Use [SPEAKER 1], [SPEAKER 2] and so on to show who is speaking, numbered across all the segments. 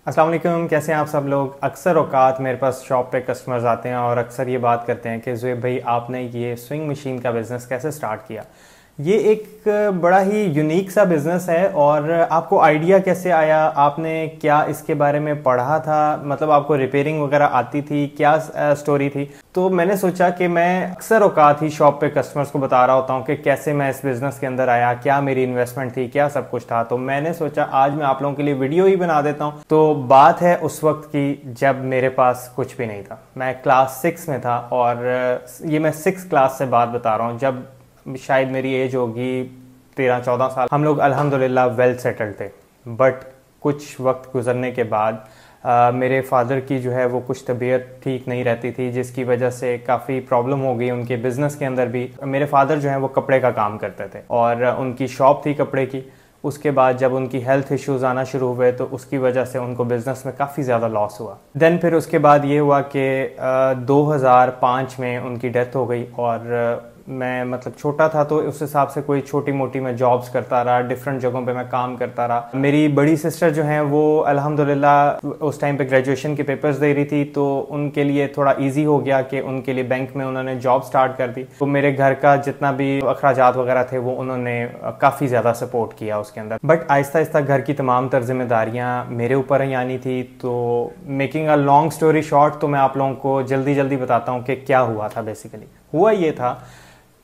[SPEAKER 1] अस्सलाम वालेकुम, कैसे हैं आप सब लोग। अक्सर औकात मेरे पास शॉप पे कस्टमर्स आते हैं और अक्सर ये बात करते हैं कि ज़ुएब भाई आपने ये स्विंग मशीन का बिज़नेस कैसे स्टार्ट किया। ये एक बड़ा ही यूनिक सा बिज़नेस है और आपको आइडिया कैसे आया, आपने क्या इसके बारे में पढ़ा था, मतलब आपको रिपेयरिंग वगैरह आती थी, क्या स्टोरी थी। तो मैंने सोचा कि मैं अक्सर औकात ही शॉप पे कस्टमर्स को बता रहा होता हूँ कि कैसे मैं इस बिज़नेस के अंदर आया, क्या मेरी इन्वेस्टमेंट थी, क्या सब कुछ था। तो मैंने सोचा आज मैं आप लोगों के लिए वीडियो ही बना देता हूँ। तो बात है उस वक्त की जब मेरे पास कुछ भी नहीं था। मैं क्लास 6 में था और ये मैं 6 क्लास से बात बता रहा हूँ, जब शायद मेरी एज होगी 13-14 साल। हम लोग अल्हम्दुलिल्लाह वेल सेटल्ड थे, बट कुछ वक्त गुजरने के बाद मेरे फादर की जो है वो कुछ तबीयत ठीक नहीं रहती थी, जिसकी वजह से काफ़ी प्रॉब्लम हो गई उनके बिज़नेस के अंदर भी। मेरे फादर जो है वो कपड़े का काम करते थे और उनकी शॉप थी कपड़े की। उसके बाद जब उनकी हेल्थ इश्यूज आना शुरू हुए तो उसकी वजह से उनको बिज़नेस में काफ़ी ज़्यादा लॉस हुआ। देन फिर उसके बाद ये हुआ कि 2005 में उनकी डेथ हो गई और मैं मतलब छोटा था तो उस हिसाब से कोई छोटी मोटी मैं जॉब्स करता रहा, डिफरेंट जगहों पे मैं काम करता रहा। मेरी बड़ी सिस्टर जो हैं वो अल्हम्दुलिल्लाह उस टाइम पे ग्रेजुएशन के पेपर्स दे रही थी, तो उनके लिए थोड़ा इजी हो गया कि उनके लिए बैंक में उन्होंने जॉब स्टार्ट कर दी। तो मेरे घर का जितना भी अखराजात वगैरह थे वो उन्होंने काफ़ी ज़्यादा सपोर्ट किया उसके अंदर। बट आहिस्ता आहिस्ता घर की तमाम तर जिम्मेदारियाँ मेरे ऊपर ही आनी थी। तो making a long story short, तो मैं आप लोगों को जल्दी जल्दी बताता हूँ कि क्या हुआ था। बेसिकली हुआ ये था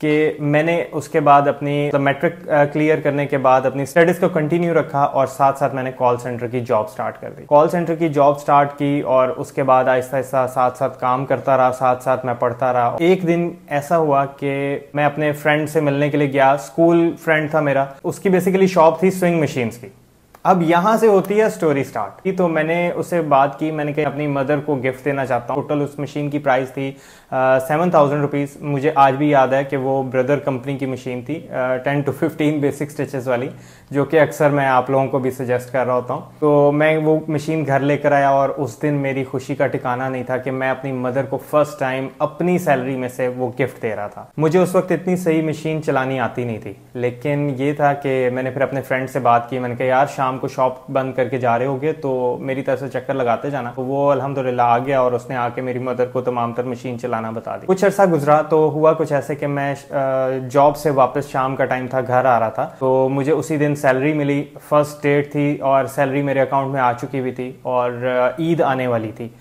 [SPEAKER 1] कि मैंने उसके बाद अपनी मैट्रिक क्लियर करने के बाद अपनी स्टडीज को कंटिन्यू रखा और साथ साथ मैंने कॉल सेंटर की जॉब स्टार्ट कर दी। कॉल सेंटर की जॉब स्टार्ट की और उसके बाद आहिस्ता आहिस्ता साथ साथ काम करता रहा, साथ साथ मैं पढ़ता रहा। एक दिन ऐसा हुआ कि मैं अपने फ्रेंड से मिलने के लिए गया। स्कूल फ्रेंड था मेरा, उसकी बेसिकली शॉप थी स्विंग मशीन्स की। अब यहाँ से होती है स्टोरी स्टार्ट। तो मैंने उससे बात की, मैंने कहा अपनी मदर को गिफ्ट देना चाहता हूँ। टोटल उस मशीन की प्राइस थी 7,000 रुपीज़। मुझे आज भी याद है कि वो ब्रदर कंपनी की मशीन थी, 10 to 15 बेसिक स्टिचेस वाली, जो कि अक्सर मैं आप लोगों को भी सजेस्ट कर रहा होता हूँ। तो मैं वो मशीन घर लेकर आया और उस दिन मेरी खुशी का ठिकाना नहीं था कि मैं अपनी मदर को फर्स्ट टाइम अपनी सैलरी में से वो गिफ्ट दे रहा था। मुझे उस वक्त इतनी सही मशीन चलानी आती नहीं थी, लेकिन ये था कि मैंने फिर अपने फ्रेंड से बात की। मैंने कहा यार शाम को शॉप बंद करके जा रहे होगे तो मेरी तरफ से चक्कर लगाते जाना। तो वो अल्हम्दुलिल्लाह आ गया और उसने आके मेरी मदर को तमाम तर मशीन चलाना बता दी। कुछ अर्सा गुजरा तो हुआ कुछ ऐसे कि मैं जॉब से वापस, शाम का टाइम था, घर आ रहा था। तो मुझे उसी दिन सैलरी मिली, फर्स्ट डेट थी और सैलरी मेरे अकाउंट में आ चुकी हुई थी और ईद आने वाली थी।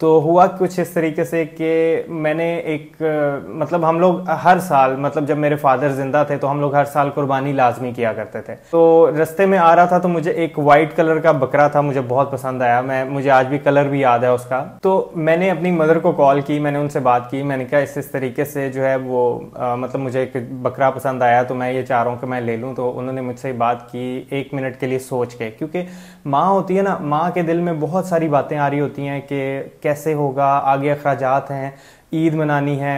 [SPEAKER 1] तो हुआ कुछ इस तरीके से कि मैंने मतलब हम लोग हर साल, मतलब जब मेरे फादर जिंदा थे तो हम लोग हर साल कुर्बानी लाजमी किया करते थे। तो रास्ते में आ रहा था तो मुझे एक वाइट कलर का बकरा था, मुझे बहुत पसंद आया। मुझे आज भी कलर भी याद है उसका। तो मैंने अपनी मदर को कॉल की, मैंने उनसे बात की। मैंने कहा इस तरीके से जो है वो मतलब मुझे एक बकरा पसंद आया, तो मैं ये चाह रहा हूँ कि मैं ले लूँ। तो उन्होंने मुझसे बात की 1 मिनट के लिए सोच के, क्योंकि माँ होती है ना, माँ के दिल में बहुत सारी बातें आ रही होती हैं कि कैसे होगा, आगे अखराजात हैं, ईद मनानी है,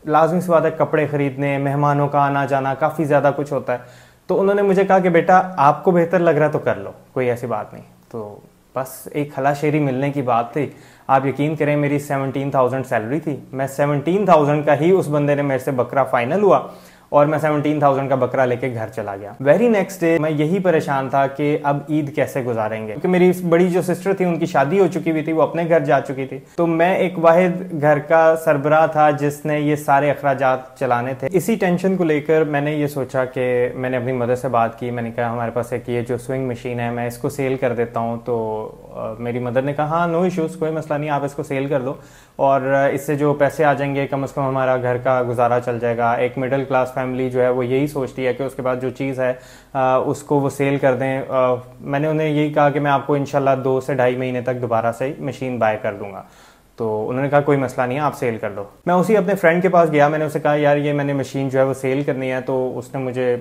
[SPEAKER 1] लाजमी सी बात है, कपड़े खरीदने, मेहमानों का आना जाना, काफ़ी ज़्यादा कुछ होता है। तो उन्होंने मुझे कहा कि बेटा आपको बेहतर लग रहा है तो कर लो, कोई ऐसी बात नहीं। तो बस एक हला शेरी मिलने की बात थी। आप यकीन करें मेरी 17,000 सैलरी थी। मैं 17,000 का ही उस बंदे ने मेरे से बकरा फाइनल हुआ और मैं 17,000 का बकरा लेके घर चला गया। वेरी नेक्स्ट डे मैं यही परेशान था कि अब ईद कैसे गुजारेंगे, क्योंकि मेरी बड़ी जो सिस्टर थी उनकी शादी हो चुकी हुई थी, वो अपने घर जा चुकी थी। तो मैं एक वाहिद घर का सरबराह था जिसने ये सारे अखराजात चलाने थे। इसी टेंशन को लेकर मैंने ये सोचा कि मैंने अपनी मदर से बात की। मैंने कहा हमारे पास एक ये जो स्विंग मशीन है, मैं इसको सेल कर देता हूँ। तो मेरी मदर ने कहा हाँ नो इश्यूज़, कोई मसला नहीं, आप इसको सेल कर दो और इससे जो पैसे आ जाएंगे कम से कम हमारा घर का गुजारा चल जाएगा। एक मिडिल क्लास फैमिली जो है वो यही सोचती है कि उसके बाद जो चीज़ है उसको वो सेल कर दें। मैंने उन्हें यही कहा कि मैं आपको इंशाल्लाह 2 से ढाई महीने तक दोबारा से मशीन बाय कर दूंगा। तो उन्होंने कहा कोई मसला नहीं है, आप सेल कर दो। मैं उसी अपने फ्रेंड के पास गया, मैंने उसे कहा यार ये मैंने मशीन जो है वो सेल करनी है। तो उसने मुझे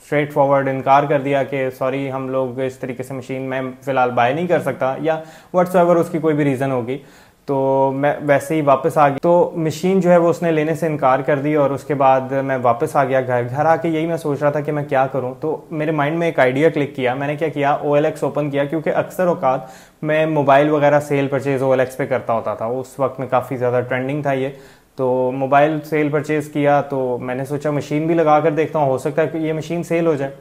[SPEAKER 1] स्ट्रेट फॉरवर्ड इनकार कर दिया कि सॉरी हम लोग इस तरीके से मशीन मैं फ़िलहाल बाय नहीं कर सकता, या व्हाट्सएवर उसकी कोई भी रीज़न होगी। तो मैं वैसे ही वापस आ गया। तो मशीन जो है वो उसने लेने से इनकार कर दी और उसके बाद मैं वापस आ गया घर आके यही मैं सोच रहा था कि मैं क्या करूं। तो मेरे माइंड में एक आइडिया क्लिक किया। मैंने क्या किया, OLX ओपन किया, क्योंकि अक्सर औकात मैं मोबाइल वगैरह सेल परचेज OLX पे करता होता था। उस वक्त में काफ़ी ज़्यादा ट्रेंडिंग था ये। तो मोबाइल सेल परचेज किया, तो मैंने सोचा मशीन भी लगा कर देखता हूँ, हो सकता है कि ये मशीन सेल हो जाए।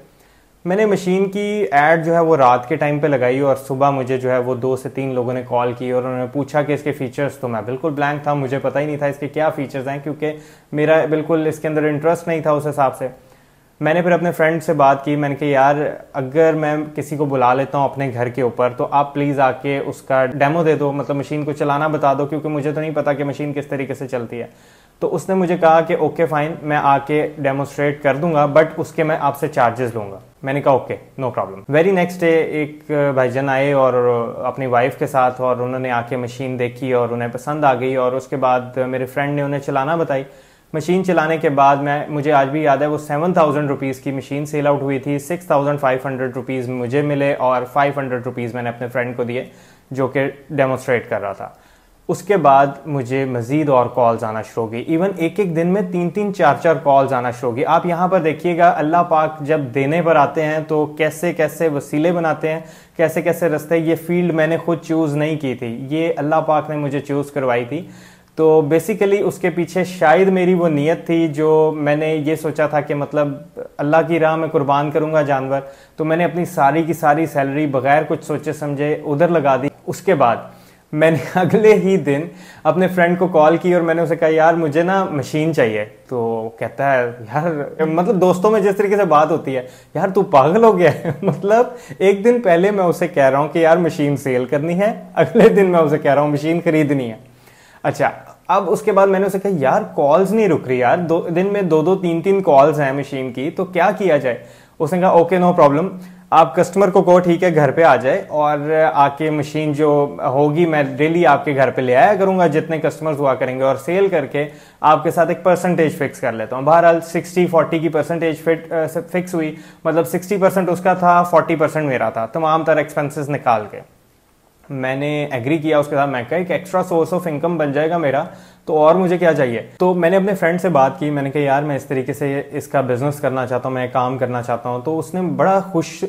[SPEAKER 1] मैंने मशीन की ऐड जो है वो रात के टाइम पे लगाई और सुबह मुझे जो है वो 2 से 3 लोगों ने कॉल की और उन्होंने पूछा कि इसके फीचर्स, तो मैं बिल्कुल ब्लैंक था, मुझे पता ही नहीं था इसके क्या फीचर्स हैं, क्योंकि मेरा बिल्कुल इसके अंदर इंटरेस्ट नहीं था उस हिसाब से। मैंने फिर अपने फ्रेंड से बात की, मैंने कहा यार अगर मैं किसी को बुला लेता हूँ अपने घर के ऊपर तो आप प्लीज़ आके उसका डेमो दे दो, मतलब मशीन को चलाना बता दो, क्योंकि मुझे तो नहीं पता कि मशीन किस तरीके से चलती है। तो उसने मुझे कहा कि ओके फाइन, मैं आके डेमोस्ट्रेट कर दूंगा, बट उसके मैं आपसे चार्जेस लूंगा। मैंने कहा okay no problem. Very next day एक भाईजान आए और अपनी वाइफ के साथ, और उन्होंने आके मशीन देखी और उन्हें पसंद आ गई, और उसके बाद मेरे फ्रेंड ने उन्हें चलाना बताई। मशीन चलाने के बाद मुझे आज भी याद है वो 7,000 रुपीज़ की मशीन सेल आउट हुई थी। 6,500 रुपीज़ मुझे मिले और 500 रुपीज़ मैंने अपने फ्रेंड को दिए जो कि डेमोस्ट्रेट कर रहा था। उसके बाद मुझे मजीद और कॉल्स आना शुरू हो गई। इवन एक एक दिन में 3-3, 4-4 कॉल्स आना शुरू हो गई। आप यहाँ पर देखिएगा अल्लाह पाक जब देने पर आते हैं तो कैसे कैसे वसीले बनाते हैं, कैसे कैसे रास्ते। ये फील्ड मैंने खुद चूज़ नहीं की थी, ये अल्लाह पाक ने मुझे चूज़ करवाई थी। तो बेसिकली उसके पीछे शायद मेरी वो नीयत थी, जो मैंने ये सोचा था कि मतलब अल्लाह की राह में कुर्बान करूंगा जानवर, तो मैंने अपनी सारी की सारी सैलरी बगैर कुछ सोचे समझे उधर लगा दी। उसके बाद मैंने अगले ही दिन अपने फ्रेंड को कॉल की और मैंने उसे कहा यार मुझे ना मशीन चाहिए। तो कहता है यार, मतलब दोस्तों में जिस तरीके से बात होती है, यार तू पागल हो गया है। मतलब एक दिन पहले मैं उसे कह रहा हूँ कि यार मशीन सेल करनी है, अगले दिन मैं उसे कह रहा हूँ मशीन खरीदनी है। अच्छा, अब उसके बाद मैंने उसे कहा यार कॉल्स नहीं रुक रही यार, दिन में 2-2, 3-3 कॉल्स हैं मशीन की, तो क्या किया जाए। उसने कहा ओके नो प्रॉब्लम, आप कस्टमर को कहो ठीक है घर पे आ जाए और आके मशीन जो होगी मैं डेली आपके घर पे ले आया करूंगा, जितने कस्टमर्स हुआ करेंगे, और सेल करके आपके साथ एक परसेंटेज फिक्स कर लेता हूँ। बहरहाल 60-40 की परसेंटेज फिक्स हुई, मतलब 60% उसका था, 40% मेरा था, तमाम तरह एक्सपेंसेस निकाल के। मैंने एग्री किया उसके साथ। मैं कहा एक एक्स्ट्रा सोर्स ऑफ इनकम बन जाएगा मेरा, तो और मुझे क्या चाहिए। तो मैंने अपने फ्रेंड से बात की, मैंने कहा यार मैं इस तरीके से इसका बिजनेस करना चाहता हूँ, मैं काम करना चाहता हूँ। तो उसने बड़ा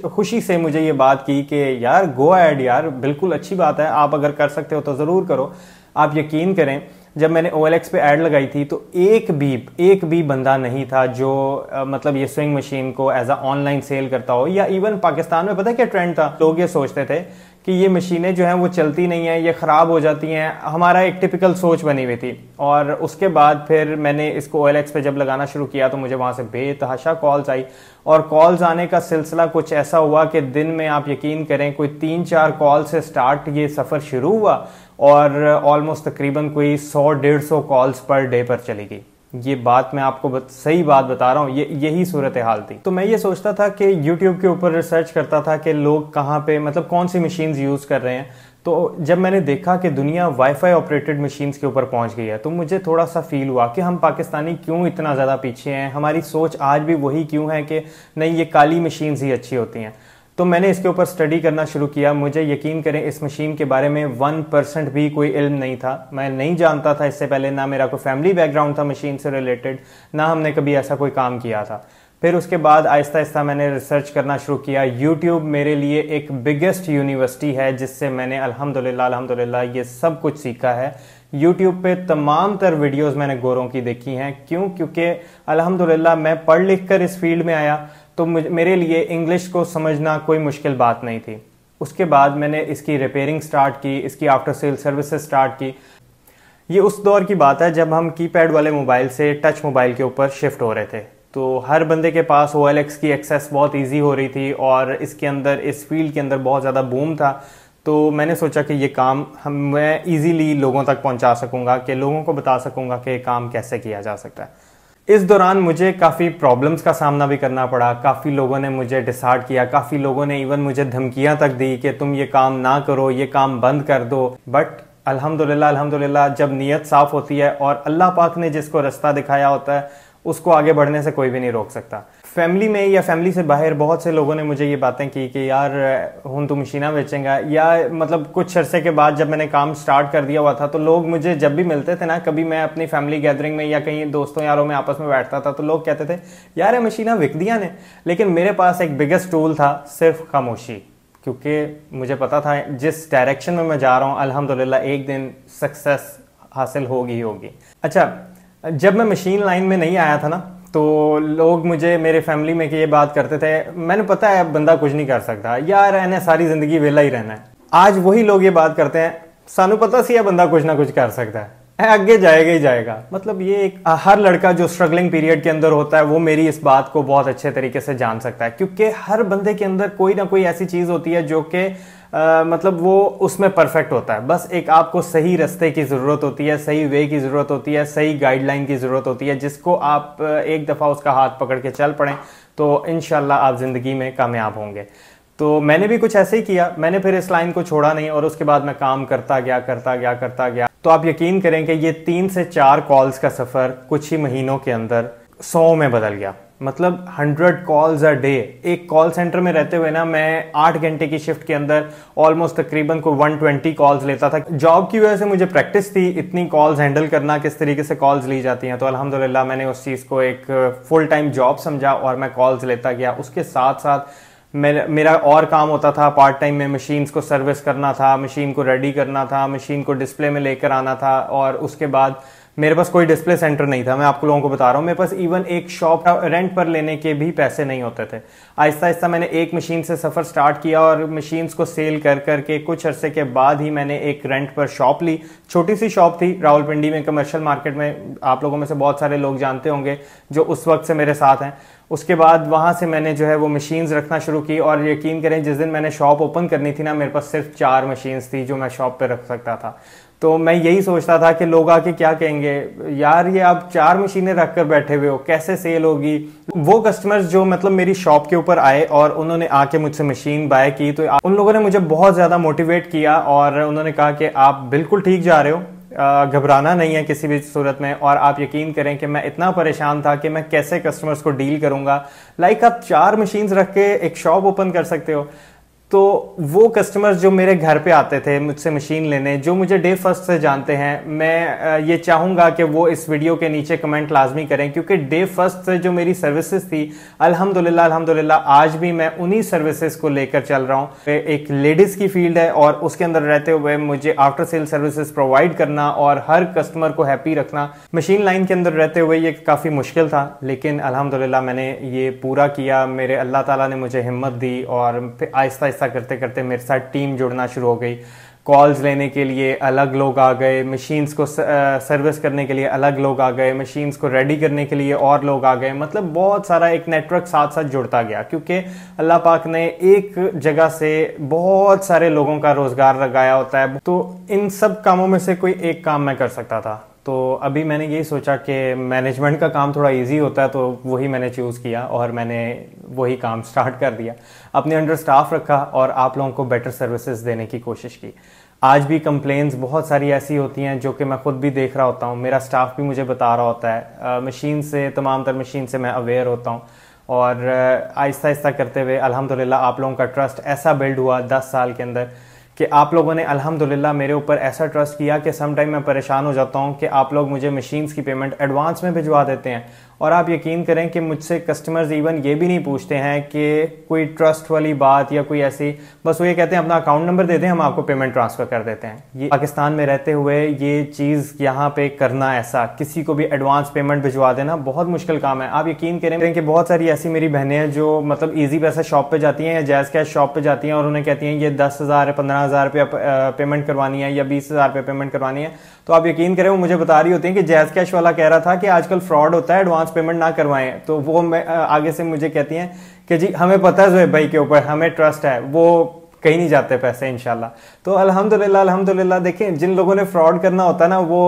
[SPEAKER 1] खुशी से मुझे ये बात की कि यार गो अहेड यार, बिल्कुल अच्छी बात है, आप अगर कर सकते हो तो ज़रूर करो। आप यकीन करें जब मैंने OLX पे ऐड लगाई थी तो एक भी बंदा नहीं था जो मतलब ये स्विंग मशीन को एज अ ऑनलाइन सेल करता हो। या इवन पाकिस्तान में पता है क्या ट्रेंड था, लोग ये सोचते थे कि ये मशीनें जो हैं वो चलती नहीं है, ये ख़राब हो जाती हैं। हमारा एक टिपिकल सोच बनी हुई थी। और उसके बाद फिर मैंने इसको OLX पे जब लगाना शुरू किया तो मुझे वहाँ से बेतहाशा कॉल्स आई, और कॉल्स आने का सिलसिला कुछ ऐसा हुआ कि दिन में आप यकीन करें कोई 3-4 कॉल से स्टार्ट ये सफ़र शुरू हुआ और ऑलमोस्ट तकरीबन कोई 100-150 कॉल्स पर डे पर चली गई। ये बात मैं आपको सही बात बता रहा हूँ, यही सूरत हाल थी। तो मैं ये सोचता था कि YouTube के ऊपर रिसर्च करता था कि लोग कहाँ पे मतलब कौन सी मशीन्स यूज़ कर रहे हैं। तो जब मैंने देखा कि दुनिया वाईफाई ऑपरेटेड मशीन्स के ऊपर पहुंच गई है, तो मुझे थोड़ा सा फील हुआ कि हम पाकिस्तानी क्यों इतना ज़्यादा पीछे हैं, हमारी सोच आज भी वही क्यों है कि नहीं ये काली मशीन्स ही अच्छी होती हैं। तो मैंने इसके ऊपर स्टडी करना शुरू किया। मुझे यकीन करें इस मशीन के बारे में 1% भी कोई इल्म नहीं था, मैं नहीं जानता था इससे पहले, ना मेरा कोई फैमिली बैकग्राउंड था मशीन से रिलेटेड, ना हमने कभी ऐसा कोई काम किया था। फिर उसके बाद आहिस्ता आहिस्ता मैंने रिसर्च करना शुरू किया। यूट्यूब मेरे लिए एक बिगेस्ट यूनिवर्सिटी है जिससे मैंने अल्हम्दुलिल्लाह ये सब कुछ सीखा है। यूट्यूब पे तमाम तर वीडियोस मैंने गोरों की देखी हैं। क्योंकि अल्हम्दुलिल्लाह मैं पढ़ लिख कर इस फील्ड में आया, तो मेरे लिए इंग्लिश को समझना कोई मुश्किल बात नहीं थी। उसके बाद मैंने इसकी रिपेयरिंग स्टार्ट की, इसकी आफ्टर सेल सर्विसेज स्टार्ट की। ये उस दौर की बात है जब हम कीपैड वाले मोबाइल से टच मोबाइल के ऊपर शिफ्ट हो रहे थे। तो हर बंदे के पास OLX की एक्सेस बहुत इजी हो रही थी और इसके अंदर, इस फील्ड के अंदर बहुत ज़्यादा बूम था। तो मैंने सोचा कि ये काम मैं ईजीली लोगों तक पहुंचा सकूंगा, कि लोगों को बता सकूंगा कि काम कैसे किया जा सकता है। इस दौरान मुझे काफ़ी प्रॉब्लम्स का सामना भी करना पड़ा। काफ़ी लोगों ने मुझे डिसार्ड किया, काफ़ी लोगों ने इवन मुझे धमकियां तक दी कि तुम ये काम ना करो, ये काम बंद कर दो। बट अल्हम्दुलिल्लाह जब नीयत साफ होती है और अल्लाह पाक ने जिसको रास्ता दिखाया होता है उसको आगे बढ़ने से कोई भी नहीं रोक सकता। फैमिली में या फैमिली से बाहर बहुत से लोगों ने मुझे ये बातें की कि यार हूँ तू मशीना बेचेंगा, या मतलब कुछ अरसे के बाद जब मैंने काम स्टार्ट कर दिया हुआ था तो लोग मुझे जब भी मिलते थे ना, कभी मैं अपनी फैमिली गैदरिंग में या कहीं दोस्तों यारों में आपस में बैठता था, तो लोग कहते थे यार ये मशीना विक दिया ने। लेकिन मेरे पास एक बिगेस्ट टूल था, सिर्फ खामोशी। क्योंकि मुझे पता था जिस डायरेक्शन में मैं जा रहा हूँ अल्हम्दुलिल्लाह एक दिन सक्सेस हासिल होगी। अच्छा, जब मैं मशीन लाइन में नहीं आया था ना, तो लोग मुझे मेरे फैमिली में कि ये बात करते थे, मैंने पता है बंदा कुछ नहीं कर सकता यार, इन्हें सारी जिंदगी वेला ही रहना है। आज वही लोग ये बात करते हैं, सानू पता सी है बंदा कुछ ना कुछ कर सकता है, आगे जाएगा ही जाएगा। मतलब ये एक हर लड़का जो स्ट्रगलिंग पीरियड के अंदर होता है वो मेरी इस बात को बहुत अच्छे तरीके से जान सकता है, क्योंकि हर बंदे के अंदर कोई ना कोई ऐसी चीज होती है जो कि मतलब वो उसमें परफेक्ट होता है। बस एक आपको सही रास्ते की जरूरत होती है, सही वे की जरूरत होती है, सही गाइडलाइन की जरूरत होती है, जिसको आप एक दफा उसका हाथ पकड़ के चल पड़े तो इंशाल्लाह आप जिंदगी में कामयाब होंगे। तो मैंने भी कुछ ऐसे ही किया, मैंने फिर इस लाइन को छोड़ा नहीं और उसके बाद मैं काम करता गया। तो आप यकीन करें कि ये 3 से 4 कॉल्स का सफर कुछ ही महीनों के अंदर 100 में बदल गया। मतलब 100 कॉल्स अ डे। एक कॉल सेंटर में रहते हुए ना मैं 8 घंटे की शिफ्ट के अंदर ऑलमोस्ट तकरीबन को 120 कॉल्स लेता था। जॉब की वजह से मुझे प्रैक्टिस थी इतनी कॉल्स हैंडल करना, किस तरीके से कॉल्स ली जाती हैं। तो अल्हम्दुलिल्लाह मैंने उस चीज़ को एक फुल टाइम जॉब समझा और मैं कॉल्स लेता गया। उसके साथ साथ मेरा और काम होता था पार्ट टाइम में, मशीन्स को सर्विस करना था, मशीन को रेडी करना था, मशीन को डिस्प्ले में लेकर आना था। और उसके बाद मेरे पास कोई डिस्प्ले सेंटर नहीं था, मैं आपको लोगों को बता रहा हूँ। मेरे पास इवन एक शॉप रेंट पर लेने के भी पैसे नहीं होते थे। आहिस्ता आहिस्ता मैंने एक मशीन से सफ़र स्टार्ट किया और मशीन्स को सेल कर करके कुछ अरसे के बाद ही मैंने एक रेंट पर शॉप ली। छोटी सी शॉप थी रावलपिंडी में, कमर्शियल मार्केट में। आप लोगों में से बहुत सारे लोग जानते होंगे जो उस वक्त से मेरे साथ हैं। उसके बाद वहाँ से मैंने जो है वो मशीन्स रखना शुरू की और यकीन करें जिस दिन मैंने शॉप ओपन करनी थी ना, मेरे पास सिर्फ 4 मशीन्स थी जो मैं शॉप पे रख सकता था। तो मैं यही सोचता था कि लोग आके क्या कहेंगे, यार ये आप 4 मशीनें रख कर बैठे हुए हो, कैसे सेल होगी। वो कस्टमर्स जो मतलब मेरी शॉप के ऊपर आए और उन्होंने आके मुझसे मशीन बाय की, तो उन लोगों ने मुझे बहुत ज़्यादा मोटिवेट किया और उन्होंने कहा कि आप बिल्कुल ठीक जा रहे हो, घबराना नहीं है किसी भी सूरत में। और आप यकीन करें कि मैं इतना परेशान था कि मैं कैसे कस्टमर्स को डील करूंगा। लाइक आप 4 मशीन्स रख के एक शॉप ओपन कर सकते हो। तो वो कस्टमर्स जो मेरे घर पे आते थे मुझसे मशीन लेने, जो मुझे डे फर्स्ट से जानते हैं, मैं ये चाहूंगा कि वो इस वीडियो के नीचे कमेंट लाजमी करें, क्योंकि डे फर्स्ट से जो मेरी सर्विसेज थी अल्हम्दुलिल्लाह आज भी मैं उन्हीं सर्विसेज को लेकर चल रहा हूँ। एक लेडीज की फील्ड है और उसके अंदर रहते हुए मुझे आफ्टर सेल सर्विसेज प्रोवाइड करना और हर कस्टमर को हैप्पी रखना मशीन लाइन के अंदर रहते हुए ये काफ़ी मुश्किल था, लेकिन अल्हम्दुलिल्लाह मैंने ये पूरा किया। मेरे अल्लाह ताला ने मुझे हिम्मत दी और फिर आहिस्ता करते करते मेरे साथ टीम जुड़ना शुरू हो गई। कॉल्स लेने के लिए अलग लोग आ गए, मशीन्स को सर्विस करने के लिए अलग लोग आ गए, मशीन्स को रेडी करने के लिए और लोग आ गए। मतलब बहुत सारा एक नेटवर्क साथ साथ जुड़ता गया, क्योंकि अल्लाह पाक ने एक जगह से बहुत सारे लोगों का रोजगार लगाया होता है। तो इन सब कामों में से कोई एक काम मैं कर सकता था। तो अभी मैंने यही सोचा कि मैनेजमेंट का काम थोड़ा इजी होता है, तो वही मैंने चूज़ किया और मैंने वही काम स्टार्ट कर दिया। अपने अंडर स्टाफ रखा और आप लोगों को बेटर सर्विसेज देने की कोशिश की। आज भी कंप्लेंट्स बहुत सारी ऐसी होती हैं जो कि मैं खुद भी देख रहा होता हूँ, मेरा स्टाफ भी मुझे बता रहा होता है। मशीन से, तमाम तर मशीन से मैं अवेयर होता हूँ और आहिस्ता आहिस्ता करते हुए अल्हम्दुलिल्लाह आप लोगों का ट्रस्ट ऐसा बिल्ड हुआ 10 साल के अंदर कि आप लोगों ने अल्हम्दुलिल्लाह मेरे ऊपर ऐसा ट्रस्ट किया कि सम टाइम मैं परेशान हो जाता हूं कि आप लोग मुझे मशीन्स की पेमेंट एडवांस में भिजवा देते हैं। और आप यकीन करें कि मुझसे कस्टमर्स इवन ये भी नहीं पूछते हैं कि कोई ट्रस्ट वाली बात या कोई ऐसी, बस वो ये कहते हैं अपना अकाउंट नंबर दे दें, हम आपको पेमेंट ट्रांसफ़र कर देते हैं। ये पाकिस्तान में रहते हुए ये चीज़ यहाँ पे करना, ऐसा किसी को भी एडवांस पेमेंट भिजवा देना बहुत मुश्किल काम है। आप यकीन करें कि बहुत सारी ऐसी मेरी बहनें हैं जो मतलब ईजी पैसा शॉप पे जाती हैं या जैज़ कैश शॉप पे जाती हैं और उन्हें कहती हैं ये 10,000 15,000 रुपया पेमेंट करवानी है या 20,000 रुपये पेमेंट करवानी है। तो आप यकीन करें वो मुझे बता रही होती हैं कि जैज़ कैश वाला कह रहा था कि आजकल फ्रॉड होता है, एडवांस पेमेंट ना करवाएं। तो वो मैं आगे से मुझे कहती हैं कि जी हमें पता है ज़ोएब भाई के ऊपर, हमें ट्रस्ट है, वो कहीं नहीं जाते पैसे इंशाल्लाह। तो अल्हम्दुलिल्लाह देखें, जिन लोगों ने फ्रॉड करना होता है ना वो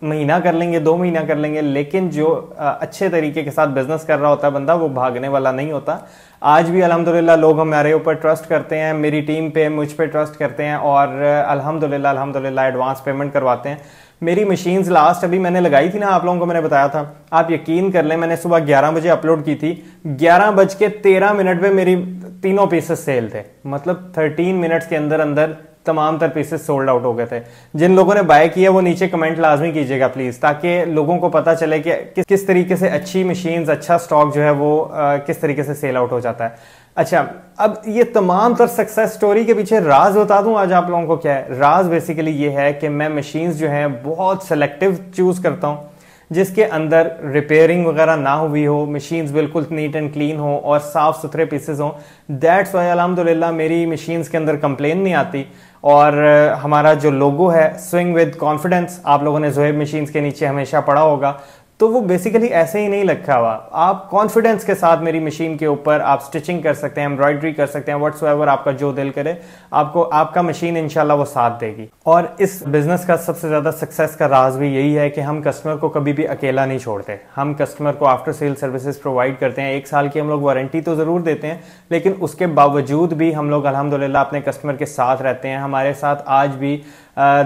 [SPEAKER 1] महीना कर लेंगे, 2 महीना कर लेंगे, लेकिन जो अच्छे तरीके के साथ बिजनेस कर रहा होता है बंदा, वो भागने वाला नहीं होता। आज भी अल्हम्दुलिल्लाह लोग हमारे ऊपर ट्रस्ट करते हैं, मेरी टीम पे, मुझ पे ट्रस्ट करते हैं और अल्हम्दुलिल्लाह एडवांस पेमेंट करवाते हैं। मेरी मशीन्स लास्ट अभी मैंने लगाई थी ना, आप लोगों को मैंने बताया था, आप यकीन कर लें मैंने सुबह 11 बजे अपलोड की थी, 11:13 में मेरी तीनों पीसेस सेल थे। मतलब 13 मिनट्स के अंदर अंदर तमाम तर पीसेस सोल्ड आउट हो गए थे। जिन लोगों ने बाय किया वो नीचे कमेंट लाजमी कीजिएगा प्लीज, ताकि लोगों को पता चले कि किस तरीके से अच्छी मशीन्स, अच्छा स्टॉक जो है वो किस तरीके से सेल आउट हो जाता है। अच्छा, अब ये तमाम तर सक्सेस स्टोरी के पीछे राज बता दूं आज आप लोगों को क्या है। राज बेसिकली ये है कि मैं मशीन्स जो हैं बहुत सेलेक्टिव चूज करता हूं। जिसके अंदर रिपेयरिंग वगैरह ना हुई हो, मशीन्स बिल्कुल नीट एंड क्लीन हो और साफ सुथरे पीसेस हो। दैट्स वाई अल्हम्दुलिल्लाह मेरी मशीन्स के अंदर कंप्लेन नहीं आती। और हमारा जो लोगो है स्विंग विद कॉन्फिडेंस, आप लोगों ने ज़ोहेब मशीन्स के नीचे हमेशा पढ़ा होगा, तो वो बेसिकली ऐसे ही नहीं लिखा हुआ। आप कॉन्फिडेंस के साथ मेरी मशीन के ऊपर आप स्टिचिंग कर सकते हैं, एम्ब्रॉयडरी कर सकते हैं, व्हाट्सएवर आपका जो दिल करे, आपको आपका मशीन इंशाल्लाह वो साथ देगी। और इस बिजनेस का सबसे ज्यादा सक्सेस का राज भी यही है कि हम कस्टमर को कभी भी अकेला नहीं छोड़ते। हम कस्टमर को आफ्टर सेल सर्विसेज प्रोवाइड करते हैं। 1 साल की हम लोग वारंटी तो जरूर देते हैं, लेकिन उसके बावजूद भी हम लोग अल्हम्दुलिल्लाह अपने कस्टमर के साथ रहते हैं। हमारे साथ आज भी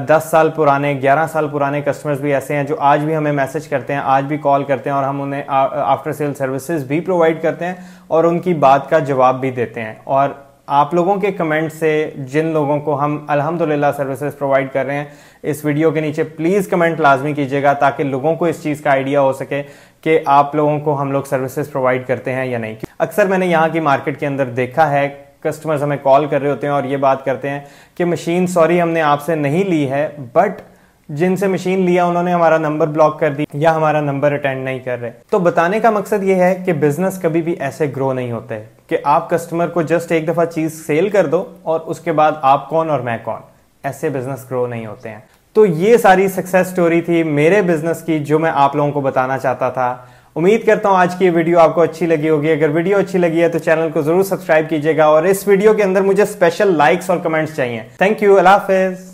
[SPEAKER 1] 10 साल पुराने, 11 साल पुराने कस्टमर्स भी ऐसे हैं जो आज भी हमें मैसेज करते हैं, आज भी कॉल करते हैं, और हम उन्हें आफ्टर सेल सर्विसेज भी प्रोवाइड करते हैं और उनकी बात का जवाब भी देते हैं। और आप लोगों के कमेंट से जिन लोगों को हम अल्हम्दुलिल्लाह सर्विसेज प्रोवाइड कर रहे हैं, इस वीडियो के नीचे प्लीज कमेंट लाजमी कीजिएगा ताकि लोगों को इस चीज का आइडिया हो सके कि आप लोगों को हम लोग सर्विसेज प्रोवाइड करते हैं या नहीं। अक्सर मैंने यहाँ की मार्केट के अंदर देखा है, कस्टमर्स हमें कॉल कर रहे होते हैं और ये बात करते हैं कि मशीन सॉरी हमने आपसे नहीं ली है, बट जिनसे मशीन लिया उन्होंने हमारा नंबर ब्लॉक कर दी या हमारा नंबर अटेंड नहीं कर रहे। तो बताने का मकसद ये है कि बिजनेस कभी भी ऐसे ग्रो नहीं होते कि आप कस्टमर को जस्ट एक दफा चीज सेल कर दो और उसके बाद आप कौन और मैं कौन, ऐसे बिजनेस ग्रो नहीं होते हैं। तो ये सारी सक्सेस स्टोरी थी मेरे बिजनेस की जो मैं आप लोगों को बताना चाहता था। उम्मीद करता हूं आज की वीडियो आपको अच्छी लगी होगी। अगर वीडियो अच्छी लगी है तो चैनल को जरूर सब्सक्राइब कीजिएगा और इस वीडियो के अंदर मुझे स्पेशल लाइक्स और कमेंट्स चाहिए। Thank you, Allah Hafiz.